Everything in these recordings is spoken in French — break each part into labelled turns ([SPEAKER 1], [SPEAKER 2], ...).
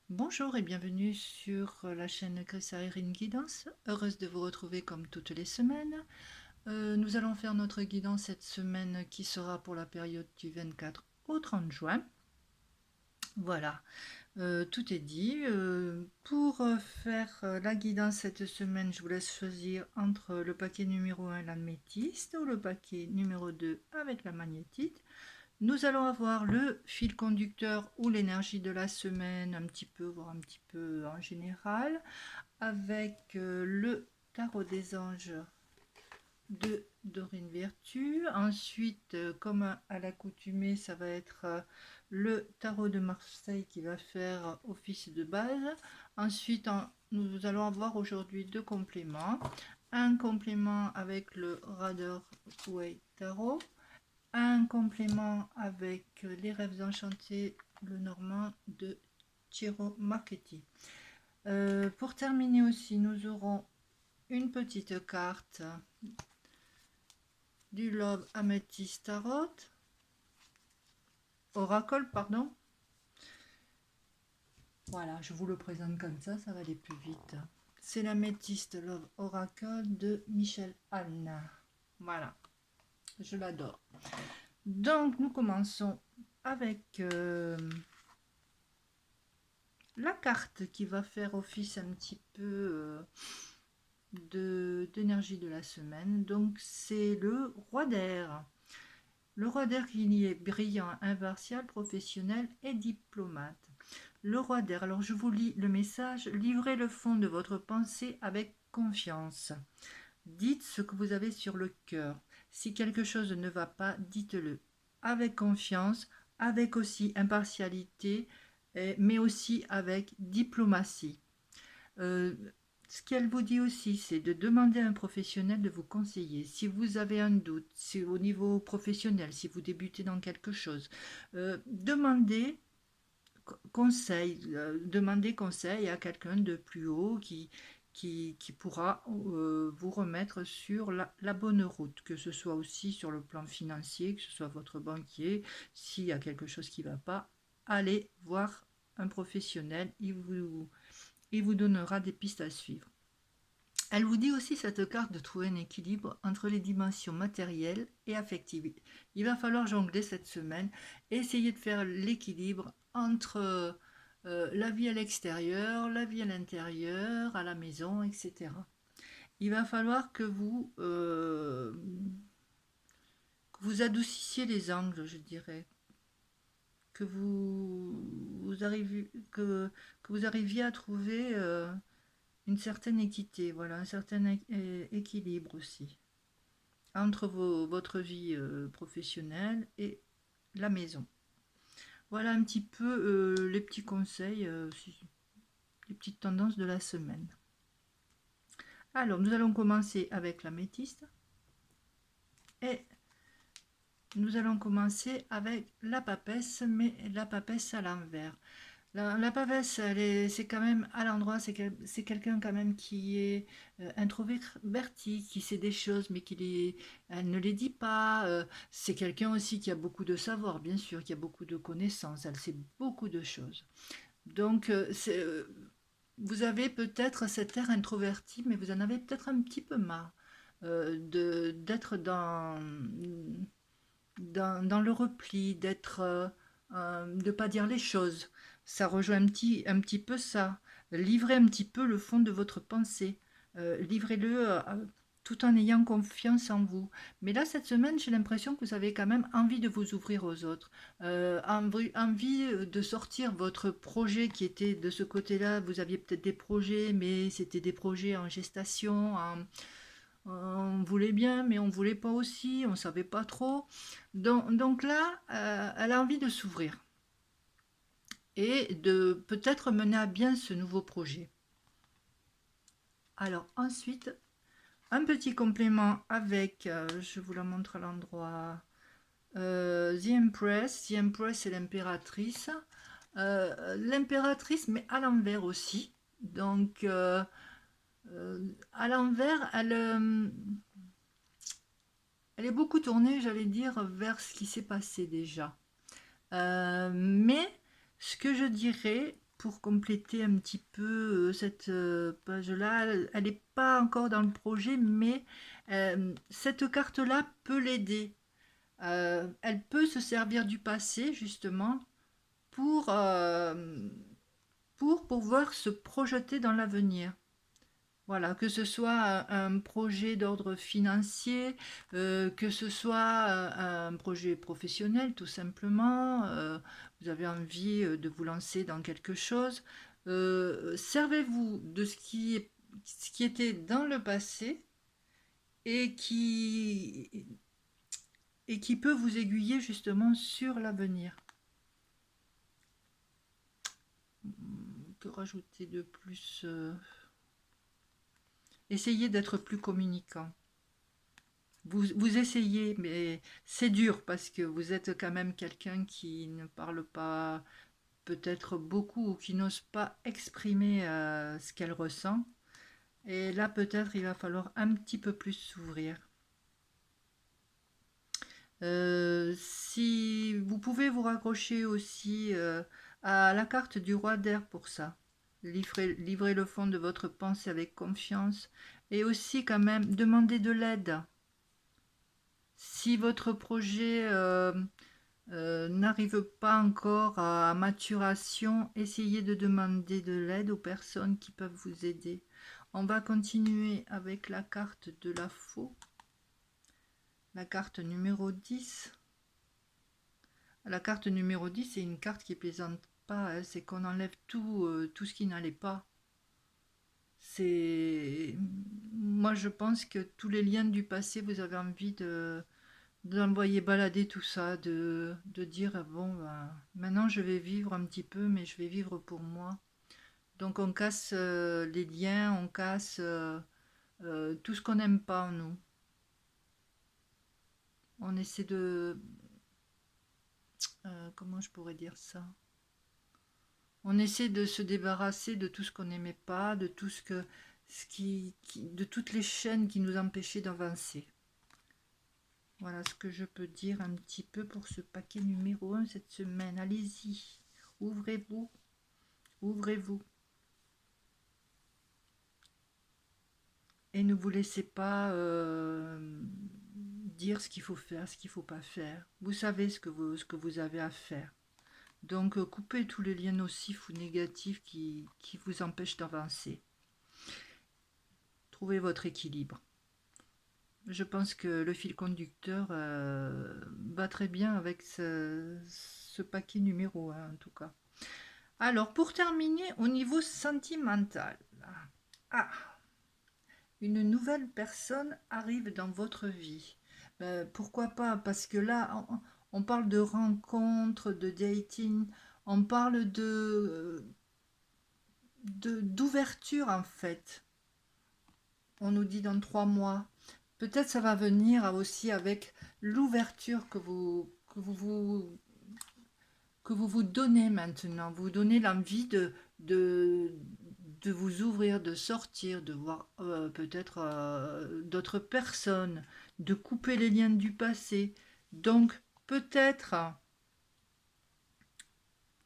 [SPEAKER 1] Bonjour et bienvenue sur la chaîne Cressa Erin Guidance. Heureuse de vous retrouver comme toutes les semaines. Nous allons faire notre guidance cette semaine qui sera pour la période du 24 au 30 juin. Voilà, tout est dit. Pour faire la guidance cette semaine, je vous laisse choisir entre le paquet numéro 1, l'améthyste, ou le paquet numéro 2 avec la magnétite. Nous allons avoir le fil conducteur ou l'énergie de la semaine, un petit peu, voire un petit peu en général, avec le tarot des anges de Dorine Vertu. Ensuite, comme à l'accoutumée, ça va être le tarot de Marseille qui va faire office de base. Ensuite, nous allons avoir aujourd'hui deux compléments. Un complément avec le Rider Waite Tarot, un complément avec les rêves enchantés, le normand de Ciro Marchetti. Pour terminer aussi, nous aurons une petite carte du Love Amethyst Tarot, Oracle, pardon. Voilà, je vous le présente comme ça va aller plus vite. C'est l'Amethyst Love Oracle de Michel Anna. Voilà, je l'adore. Donc, nous commençons avec la carte qui va faire office un petit peu d'énergie de la semaine. Donc, c'est le roi d'air. Le roi d'air qui est brillant, impartial, professionnel et diplomate. Le roi d'air, alors je vous lis le message. Livrez le fond de votre pensée avec confiance. Dites ce que vous avez sur le cœur. Si quelque chose ne va pas, dites-le avec confiance, avec aussi impartialité, mais aussi avec diplomatie. Ce qu'elle vous dit aussi, c'est de demander à un professionnel de vous conseiller. Si vous avez un doute, si au niveau professionnel, si vous débutez dans quelque chose, demandez conseil à quelqu'un de plus haut qui pourra vous remettre sur la bonne route, que ce soit aussi sur le plan financier, que ce soit votre banquier. S'il y a quelque chose qui ne va pas, allez voir un professionnel, il vous donnera des pistes à suivre. Elle vous dit aussi, cette carte, de trouver un équilibre entre les dimensions matérielles et affectives. Il va falloir jongler cette semaine, essayer de faire l'équilibre entre la vie à l'extérieur, la vie à l'intérieur, à la maison, etc. Il va falloir que vous adoucissiez les angles, je dirais, que que vous arriviez à trouver une certaine équité, voilà, un certain équilibre aussi entre votre vie professionnelle et la maison. Voilà un petit peu les petits conseils, les petites tendances de la semaine. Alors, nous allons commencer avec l'améthyste et nous allons commencer avec la papesse, mais la papesse à l'envers. La papesse, c'est quand même à l'endroit, c'est quelqu'un quand même qui est introverti, qui sait des choses, mais elle ne les dit pas. C'est quelqu'un aussi qui a beaucoup de savoir, bien sûr, qui a beaucoup de connaissances, elle sait beaucoup de choses. Donc, vous avez peut-être cet air introverti, mais vous en avez peut-être un petit peu marre d'être dans le repli, de ne pas dire les choses. Ça rejoint un petit peu ça. Livrez un petit peu le fond de votre pensée. Livrez-le tout en ayant confiance en vous. Mais là, cette semaine, j'ai l'impression que vous avez quand même envie de vous ouvrir aux autres. Envie de sortir votre projet qui était de ce côté-là. Vous aviez peut-être des projets, mais c'était des projets en gestation, on voulait bien, mais on voulait pas aussi, on savait pas trop. Donc là, elle a envie de s'ouvrir et de peut-être mener à bien ce nouveau projet. Alors ensuite, un petit complément avec, je vous la montre à l'endroit, The Empress. The Empress, c'est l'impératrice. L'impératrice, mais à l'envers aussi. Donc, à l'envers, elle est beaucoup tournée, j'allais dire, vers ce qui s'est passé déjà. Mais ce que je dirais, pour compléter un petit peu cette page-là. Elle n'est pas encore dans le projet, mais cette carte-là peut l'aider. Elle peut se servir du passé, justement, pour, pour pouvoir se projeter dans l'avenir. Voilà, que ce soit un projet d'ordre financier, que ce soit un projet professionnel, tout simplement. Vous avez envie de vous lancer dans quelque chose. Servez-vous de ce qui était dans le passé et et qui peut vous aiguiller justement sur l'avenir. Que rajouter de plus Essayez d'être plus communicant. Vous essayez, mais c'est dur parce que vous êtes quand même quelqu'un qui ne parle pas peut-être beaucoup ou qui n'ose pas exprimer ce qu'elle ressent. Et là, peut-être, il va falloir un petit peu plus s'ouvrir. Si vous pouvez vous raccrocher aussi à la carte du roi d'air pour ça. Livrez le fond de votre pensée avec confiance et aussi quand même demander de l'aide. Si votre projet n'arrive pas encore à maturation, essayez de demander de l'aide aux personnes qui peuvent vous aider. On va continuer avec la carte de la faux, la carte numéro 10. La carte numéro 10, c'est une carte qui ne plaisante pas, hein, c'est qu'on enlève tout ce qui n'allait pas. Moi, je pense que tous les liens du passé, vous avez envie d'envoyer balader tout ça, de dire, bon, ben, maintenant je vais vivre un petit peu, mais je vais vivre pour moi. Donc on casse les liens, on casse tout ce qu'on n'aime pas en nous. On essaie de... comment je pourrais dire ça? On essaie de se débarrasser de tout ce qu'on n'aimait pas, de tout de toutes les chaînes qui nous empêchaient d'avancer. Voilà ce que je peux dire un petit peu pour ce paquet numéro 1 cette semaine. Allez-y, ouvrez-vous, ouvrez-vous. Et ne vous laissez pas dire ce qu'il faut faire, ce qu'il ne faut pas faire. Vous savez ce que vous avez à faire. Donc coupez tous les liens nocifs ou négatifs qui vous empêchent d'avancer. Trouvez votre équilibre. Je pense que le fil conducteur va très bien avec ce paquet numéro 1 en tout cas. Alors pour terminer au niveau sentimental. Ah, une nouvelle personne arrive dans votre vie. Pourquoi pas? Parce que là, on parle de rencontres, de dating, on parle d'ouverture en fait. On nous dit dans 3 mois. Peut-être ça va venir aussi avec l'ouverture que vous donnez maintenant. Vous donnez l'envie de vous ouvrir, de sortir, de voir peut-être d'autres personnes, de couper les liens du passé. Donc peut-être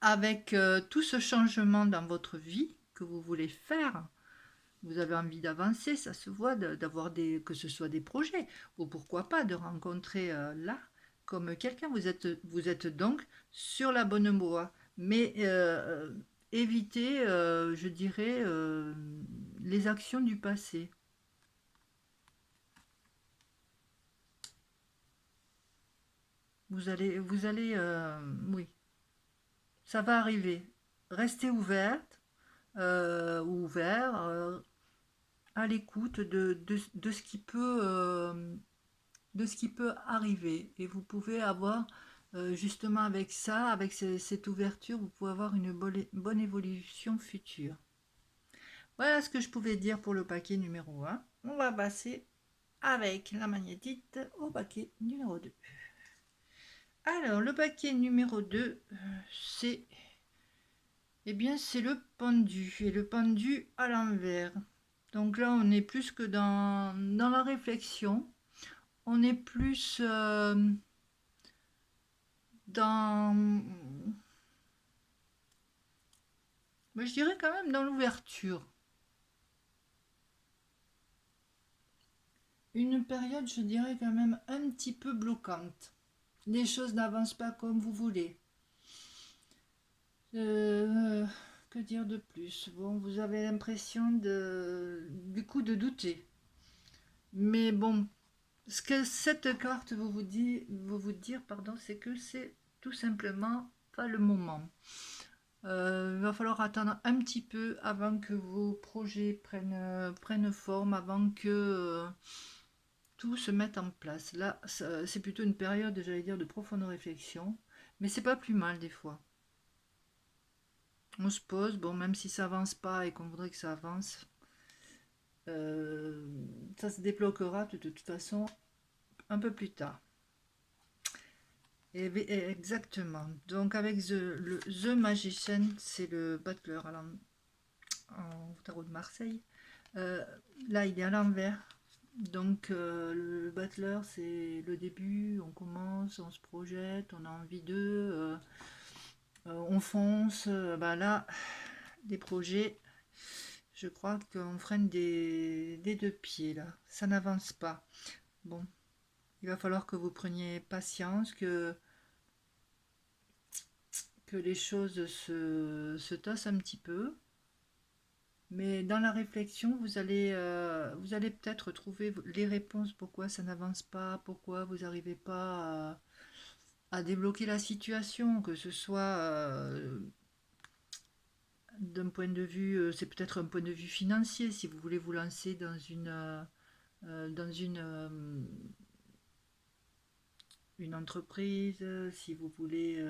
[SPEAKER 1] avec tout ce changement dans votre vie que vous voulez faire, vous avez envie d'avancer, ça se voit, d'avoir que ce soit des projets, ou pourquoi pas de rencontrer là, comme quelqu'un, vous êtes donc sur la bonne voie. Mais évitez, je dirais, les actions du passé. Oui, ça va arriver. Restez ouverte, ou ouvert, à l'écoute de ce qui peut arriver. Et vous pouvez avoir justement avec ça, avec cette ouverture, vous pouvez avoir une bonne évolution future. Voilà ce que je pouvais dire pour le paquet numéro 1. On va passer avec la magnétite au paquet numéro 2. Alors, le paquet numéro 2, c'est c'est le pendu. Et le pendu à l'envers. Donc là, on est plus que dans la réflexion. On est plus dans Mais je dirais quand même dans l'ouverture. Une période, je dirais quand même un petit peu bloquante. Les choses n'avancent pas comme vous voulez. Euh, que dire de plus? Bon, vous avez l'impression du coup de douter. Mais bon, ce que cette carte vous dire, pardon, c'est que c'est tout simplement pas le moment. Il va falloir attendre un petit peu avant que vos projets prennent forme, avant que tout se mette en place. Là, c'est plutôt une période, j'allais dire, de profonde réflexion, mais c'est pas plus mal des fois. On se pose, bon, même si ça avance pas et qu'on voudrait que ça avance, euh, ça se débloquera de toute façon un peu plus tard. Exactement. Donc avec The Magician, c'est le Butler en tarot de Marseille. Euh, Là, il est à l'envers. Donc le Butler, c'est le début, on commence, on se projette, on a envie on fonce. Bah là, des projets, je crois qu'on freine des deux pieds là. Ça n'avance pas. Bon, il va falloir que vous preniez patience, que les choses se tassent un petit peu. Mais dans la réflexion, vous allez peut-être trouver les réponses pourquoi ça n'avance pas, pourquoi vous n'arrivez pas à débloquer la situation, que ce soit d'un point de vue, c'est peut-être un point de vue financier, si vous voulez vous lancer dans une entreprise, si vous voulez,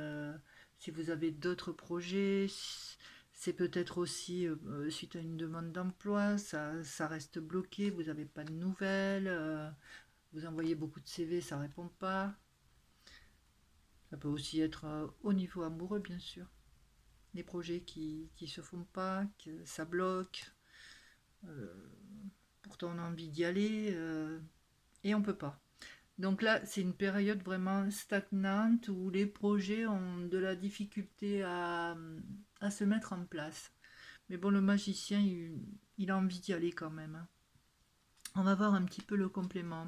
[SPEAKER 1] si vous avez d'autres projets, c'est peut-être aussi suite à une demande d'emploi, ça reste bloqué, vous n'avez pas de nouvelles, vous envoyez beaucoup de CV, ça répond pas. Ça peut aussi être au niveau amoureux, bien sûr. Des projets qui se font pas, que ça bloque. euh, Pourtant, on a envie d'y aller et on peut pas. Donc là, c'est une période vraiment stagnante où les projets ont de la difficulté à se mettre en place. Mais bon, le magicien, il a envie d'y aller quand même, hein. On va voir un petit peu le complément.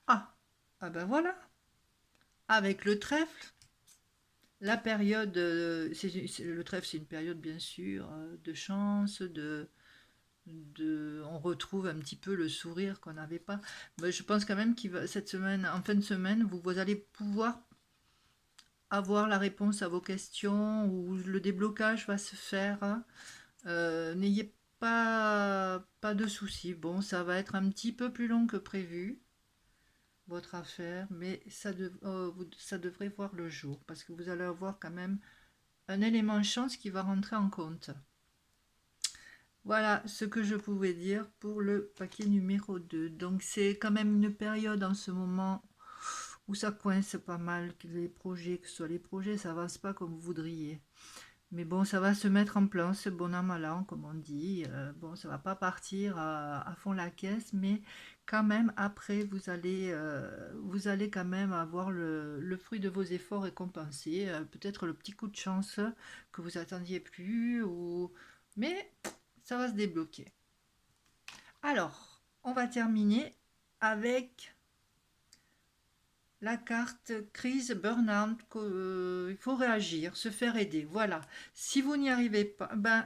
[SPEAKER 1] Ah, ah ben voilà, avec le trèfle, la période, le trèfle, c'est une période bien sûr de chance, on retrouve un petit peu le sourire qu'on n'avait pas. Mais je pense quand même cette semaine, en fin de semaine, vous allez pouvoir avoir la réponse à vos questions ou le déblocage va se faire, hein. N'ayez pas de soucis. Bon, ça va être un petit peu plus long que prévu, votre affaire, mais ça devrait voir le jour parce que vous allez avoir quand même un élément chance qui va rentrer en compte. Voilà ce que je pouvais dire pour le paquet numéro 2. Donc c'est quand même une période en ce moment où ça coince pas mal, que ce soit les projets, ça avance pas comme vous voudriez. Mais bon, ça va se mettre en place, bon an, mal an, comme on dit. Bon, ça va pas partir à fond la caisse, mais quand même, après, vous allez quand même avoir le fruit de vos efforts récompensé. Peut-être le petit coup de chance que vous attendiez plus, mais ça va se débloquer. Alors, on va terminer avec la carte crise burn-out. Il faut réagir, se faire aider. Voilà. Si vous n'y arrivez pas, ben,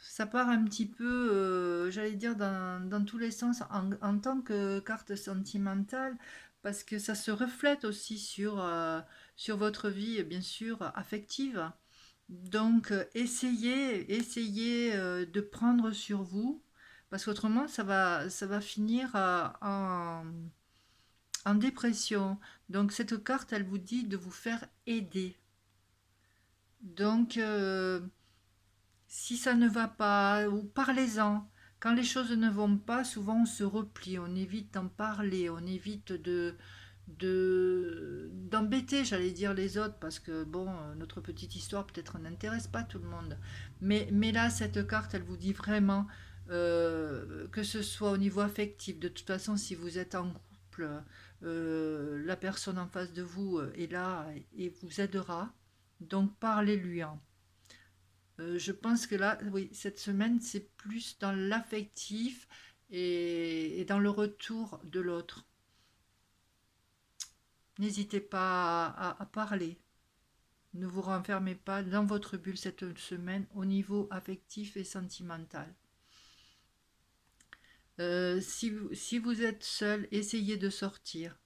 [SPEAKER 1] ça part un petit peu, j'allais dire, dans tous les sens en tant que carte sentimentale, parce que ça se reflète aussi sur votre vie, bien sûr, affective. Donc, essayez de prendre sur vous, parce qu'autrement, ça va finir en dépression. Donc, cette carte, elle vous dit de vous faire aider. Donc, si ça ne va pas, ou parlez-en. Quand les choses ne vont pas, souvent on se replie, on évite d'en parler, on évite d'embêter, j'allais dire, les autres, parce que bon, notre petite histoire peut-être n'intéresse pas tout le monde. Mais là, cette carte, elle vous dit vraiment que ce soit au niveau affectif. De toute façon, si vous êtes en couple, la personne en face de vous est là et vous aidera. Donc parlez-lui, hein. Je pense que là, oui, cette semaine, c'est plus dans l'affectif et dans le retour de l'autre. N'hésitez pas à parler. Ne vous renfermez pas dans votre bulle cette semaine au niveau affectif et sentimental. Si vous êtes seul, essayez de sortir.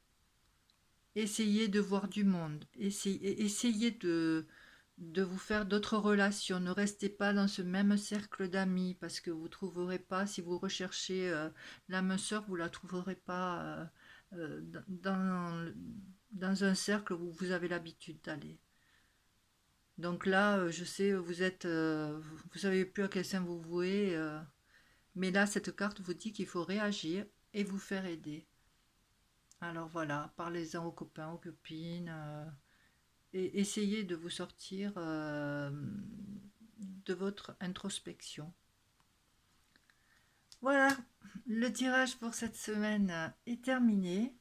[SPEAKER 1] Essayez de voir du monde. Essayez de vous faire d'autres relations. Ne restez pas dans ce même cercle d'amis parce que vous ne trouverez pas, si vous recherchez l'âme sœur, vous ne la trouverez pas dans un cercle où vous avez l'habitude d'aller. Donc là, je sais, vous savez plus à quel sein vous vouez, mais là, cette carte vous dit qu'il faut réagir et vous faire aider. Alors voilà, parlez-en aux copains, aux copines, et essayez de vous sortir de votre introspection. Voilà, le tirage pour cette semaine est terminé.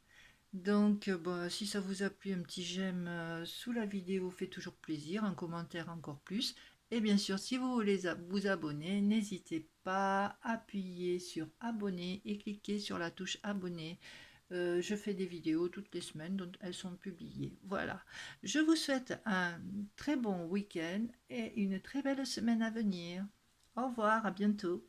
[SPEAKER 1] Donc, bon, si ça vous a plu, un petit j'aime sous la vidéo fait toujours plaisir, un commentaire encore plus. Et bien sûr, si vous voulez vous abonner, n'hésitez pas à appuyer sur abonner et cliquer sur la touche abonner. Je fais des vidéos toutes les semaines, donc elles sont publiées. Voilà. Je vous souhaite un très bon week-end et une très belle semaine à venir. Au revoir, à bientôt.